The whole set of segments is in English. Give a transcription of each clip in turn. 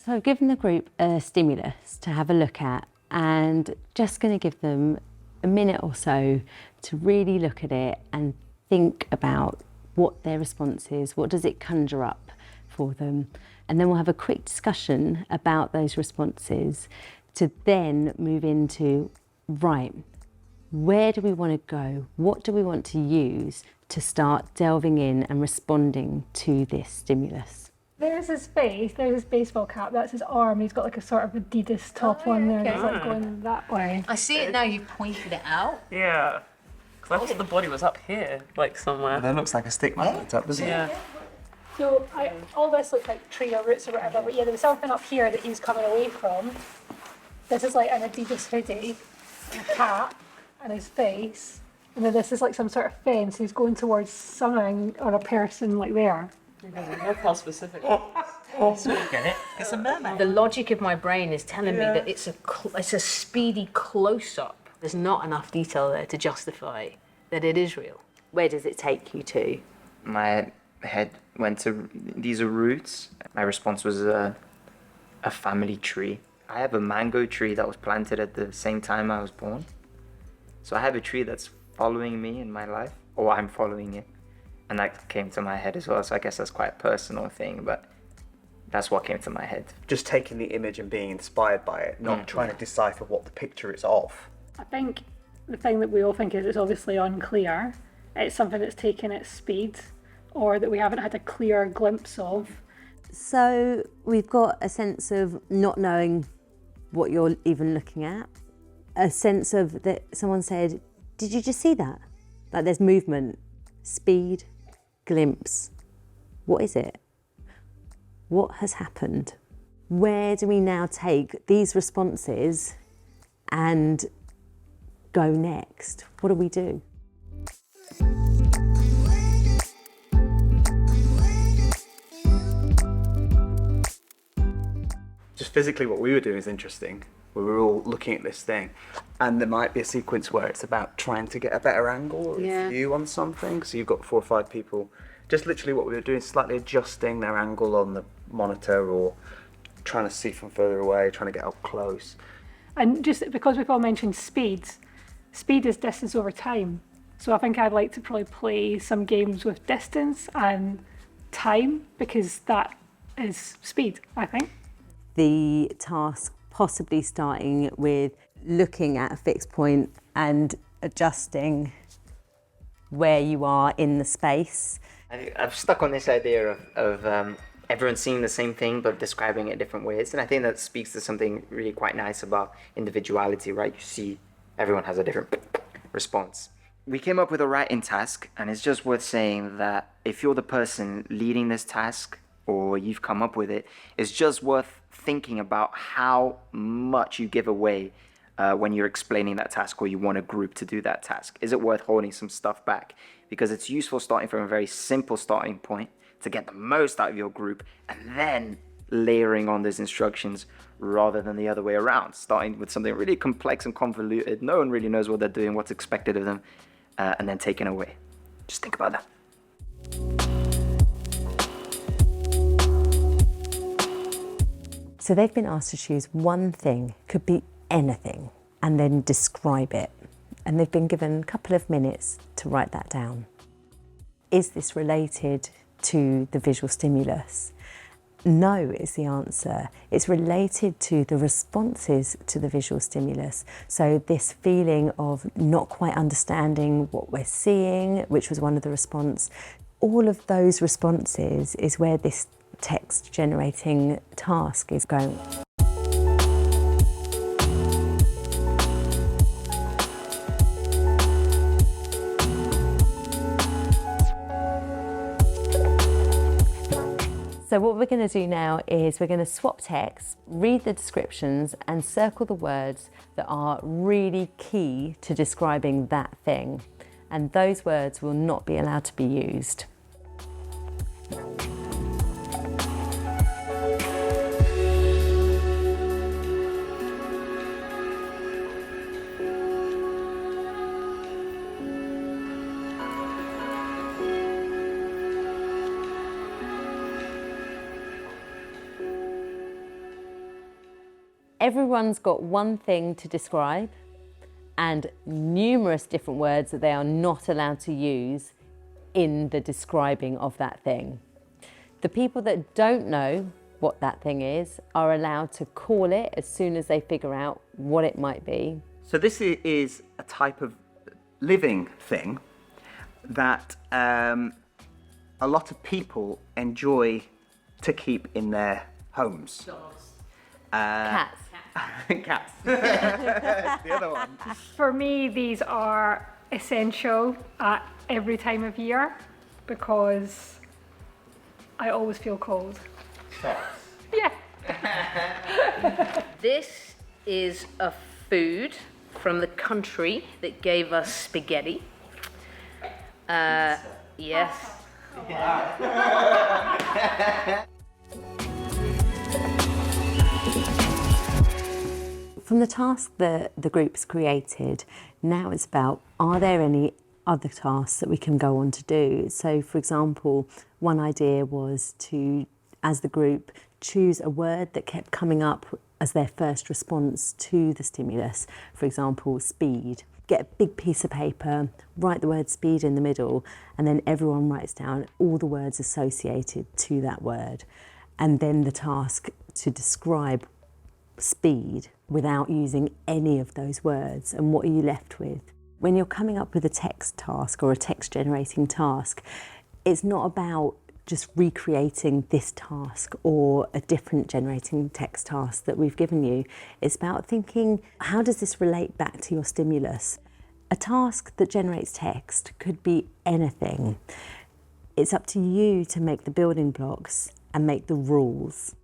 So I've given the group a stimulus to have a look at, and just going to give them a minute or so to really look at it and think about what their response is, what does it conjure up for them, and then we'll have a quick discussion about those responses to then move into, right, where do we want to go? What do we want to use to start delving in and responding to this stimulus? There's his face, there's his baseball cap, that's his arm. He's got like a sort of Adidas top on there, and he's like going that way. I see it now, you've pointed it out. Yeah. Because I thought the body was up here, like somewhere. That looks like a stick man on top, doesn't it? Yeah. So all this looks like tree or roots or whatever, but yeah, there was something up here that he was coming away from. This is like an Adidas hoodie, and a cap, and his face. And then this is like some sort of fence. He's going towards something or a person like there. Look how specific. Get it? It's a mermaid. The logic of my brain is telling me that it's a speedy close-up. There's not enough detail there to justify that it is real. Where does it take you to? My head went to, these are roots. My response was a family tree. I have a mango tree that was planted at the same time I was born. So I have a tree that's following me in my life, or I'm following it. And that came to my head as well, so I guess that's quite a personal thing, but that's what came to my head. Just taking the image and being inspired by it, not trying to decipher what the picture is of. I think the thing that we all think is it's obviously unclear. It's something that's taken at speed, or that we haven't had a clear glimpse of. So we've got a sense of not knowing what you're even looking at. A sense of that someone said, did you just see that? Like there's movement, speed, glimpse. What is it? What has happened? Where do we now take these responses and go next? What do we do? Just physically what we were doing is interesting. We were all looking at this thing, and there might be a sequence where it's about trying to get a better angle or a view on something. So you've got 4 or 5 people, just literally what we were doing, slightly adjusting their angle on the monitor or trying to see from further away, trying to get up close. And just because we've all mentioned speed is distance over time. So I think I'd like to probably play some games with distance and time, because that is speed, I think. The task possibly starting with looking at a fixed point and adjusting where you are in the space. I've stuck on this idea of everyone seeing the same thing but describing it different ways, and I think that speaks to something really quite nice about individuality, right? You see everyone has a different response. We came up with a writing task, and it's just worth saying that if you're the person leading this task or you've come up with it, it's just worth thinking about how much you give away when you're explaining that task, or you want a group to do that task. Is it worth holding some stuff back? Because it's useful starting from a very simple starting point to get the most out of your group, and then layering on those instructions rather than the other way around, starting with something really complex and convoluted. No one really knows what they're doing, what's expected of them, and then taking away. Just think about that. So they've been asked to choose one thing, could be anything, and then describe it. And they've been given a couple of minutes to write that down. Is this related to the visual stimulus? No is the answer. It's related to the responses to the visual stimulus. So this feeling of not quite understanding what we're seeing, which was one of the response, all of those responses is where this text generating task is going. So what we're going to do now is we're going to swap text, read the descriptions and circle the words that are really key to describing that thing. And those words will not be allowed to be used. everyone's got one thing to describe and numerous different words that they are not allowed to use in the describing of that thing. The people that don't know what that thing is are allowed to call it as soon as they figure out what it might be. So this is a type of living thing that a lot of people enjoy to keep in their homes. Cats. Cats. The other one. For me, these are essential at every time of year because I always feel cold. Yeah. This is a food from the country that gave us spaghetti. Yes. From the task that the group's created, now it's about, are there any other tasks that we can go on to do? So, for example, one idea was to, as the group, choose a word that kept coming up as their first response to the stimulus. For example, speed. Get a big piece of paper, write the word speed in the middle, and then everyone writes down all the words associated to that word. And then the task to describe speed without using any of those words. And what are you left with? When you're coming up with a text task or a text generating task, it's not about just recreating this task or a different generating text task that we've given you. It's about thinking, how does this relate back to your stimulus? A task that generates text could be anything. It's up to you to make the building blocks and make the rules.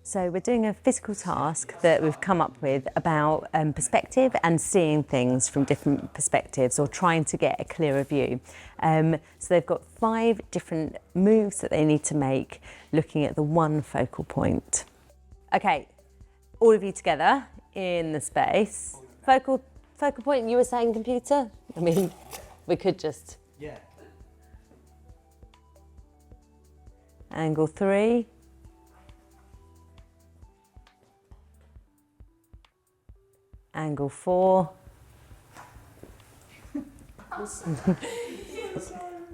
So we're doing a physical task that we've come up with about perspective and seeing things from different perspectives or trying to get a clearer view. So they've got 5 different moves that they need to make looking at the one focal point. Okay, all of you together in the space. Focal point, you were saying computer? I mean, we could just... Yeah. Angle 3. Angle 4. What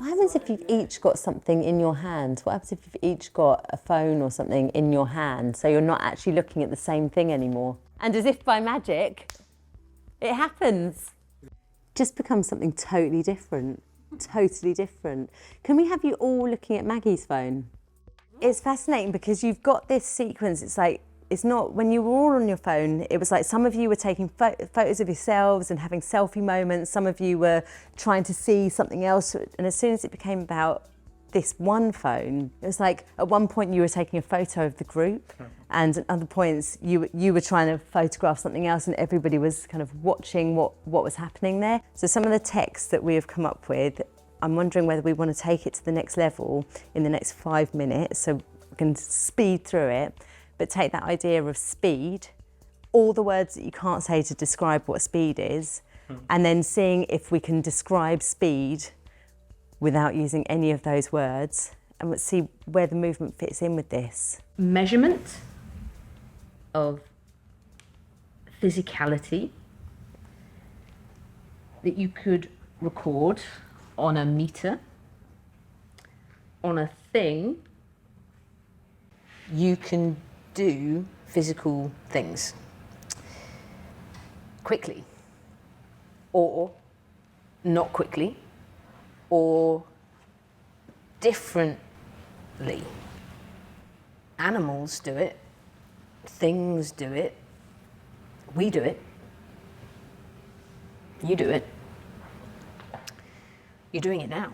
happens if you've each got something in your hand? What happens if you've each got a phone or something in your hand so you're not actually looking at the same thing anymore? And as if by magic, it happens. Just becomes something totally different. Totally different. Can we have you all looking at Maggie's phone? It's fascinating because you've got this sequence, it's like, it's not, when you were all on your phone, it was like some of you were taking photos of yourselves and having selfie moments, some of you were trying to see something else, and as soon as it became about this one phone, it was like at one point you were taking a photo of the group, and at other points you were trying to photograph something else, and everybody was kind of watching what was happening there. So some of the text that we have come up with, I'm wondering whether we want to take it to the next level in the next 5 minutes, so we can speed through it. But take that idea of speed, all the words that you can't say to describe what speed is, and then seeing if we can describe speed without using any of those words, and let's see where the movement fits in with this. Measurement of physicality that you could record on a meter, on a thing. You can do physical things quickly or not quickly or differently. Animals do it, things do it, we do it, you do it, you're doing it now.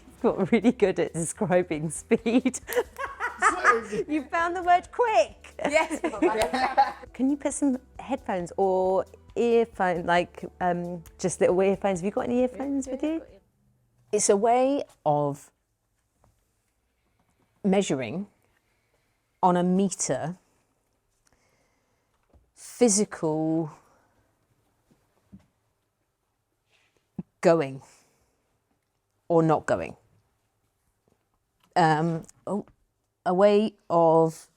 You've got really good at describing speed. You found the word quick. Yes. Can you put some headphones or earphones, like just little earphones? Have you got any earphones with you? It's a way of measuring on a meter physical going or not going. A way of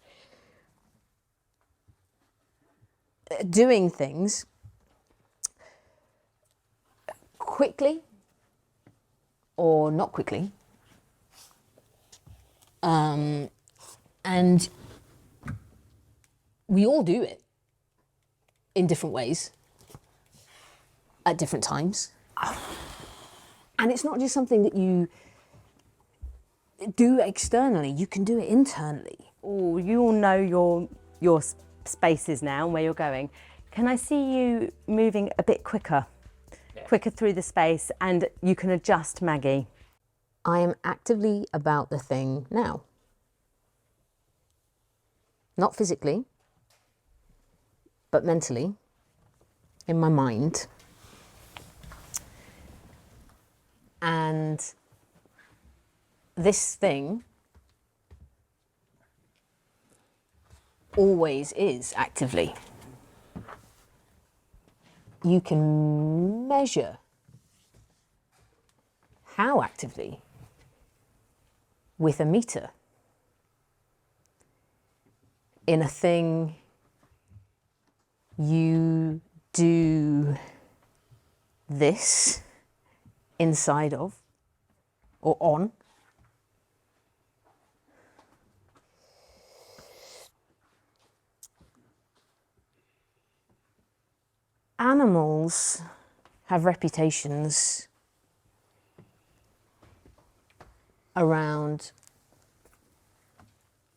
doing things quickly or not quickly. And we all do it in different ways at different times. And it's not just something that you do externally, you can do it internally. Oh, you all know your spaces now and where you're going. Can I see you moving a bit quicker through the space, and you can adjust, Maggie. I am actively about the thing now. Not physically, but mentally, in my mind. And this thing always is actively. You can measure how actively with a meter in a thing you do this inside of or on. Animals have reputations around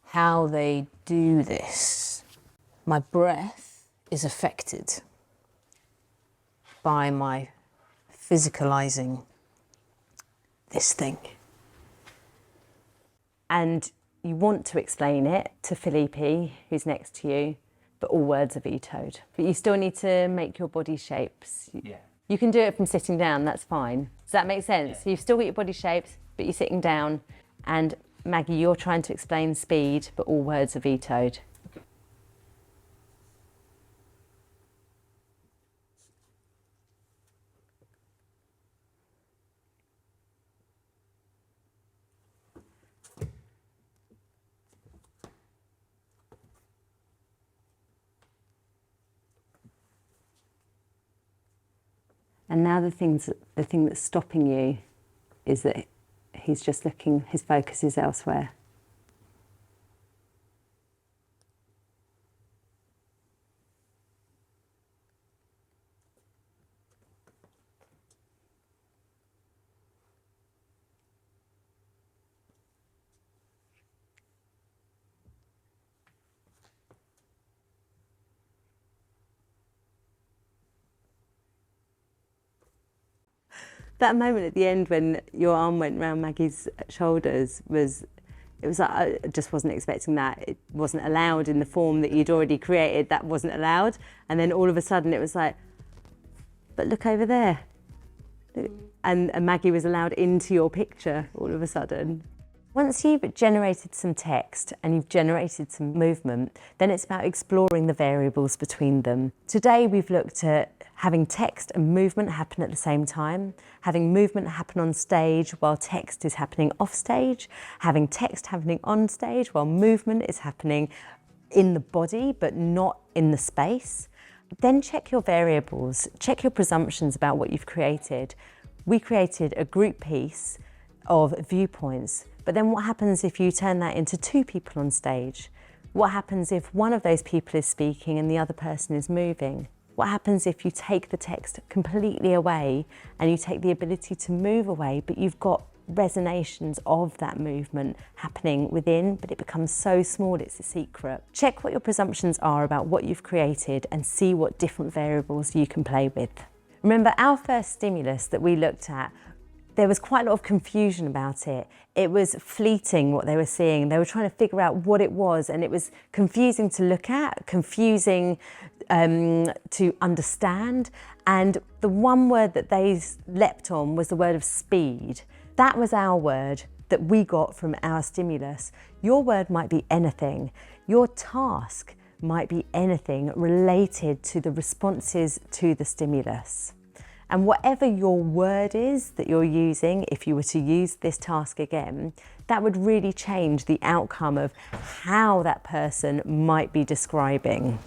how they do this. My breath is affected by my physicalizing this thing. And you want to explain it to Philippe, who's next to you, but all words are vetoed. But you still need to make your body shapes. Yeah. You can do it from sitting down, that's fine. Does that make sense? Yeah. So you've still got your body shapes, but you're sitting down. And Maggie, you're trying to explain speed, but all words are vetoed. And now the thing that's stopping you is that he's just looking, his focus is elsewhere. That moment at the end when your arm went round Maggie's shoulders it was like, I just wasn't expecting that. It wasn't allowed in the form that you'd already created. That wasn't allowed. And then all of a sudden it was like, but look over there. And Maggie was allowed into your picture all of a sudden. Once you've generated some text and you've generated some movement, then it's about exploring the variables between them. Today we've looked at having text and movement happen at the same time, having movement happen on stage while text is happening off stage, having text happening on stage while movement is happening in the body but not in the space. Then check your variables, check your presumptions about what you've created. We created a group piece of viewpoints, but then what happens if you turn that into two people on stage? What happens if one of those people is speaking and the other person is moving? What happens if you take the text completely away and you take the ability to move away, but you've got resonations of that movement happening within, but it becomes so small it's a secret. Check what your presumptions are about what you've created and see what different variables you can play with. Remember, our first stimulus that we looked at, there was quite a lot of confusion about it. It was fleeting what they were seeing. They were trying to figure out what it was, and it was confusing to look at, confusing to understand. And the one word that they leapt on was the word of speed. That was our word that we got from our stimulus. Your word might be anything. Your task might be anything related to the responses to the stimulus. And whatever your word is that you're using, if you were to use this task again, that would really change the outcome of how that person might be describing.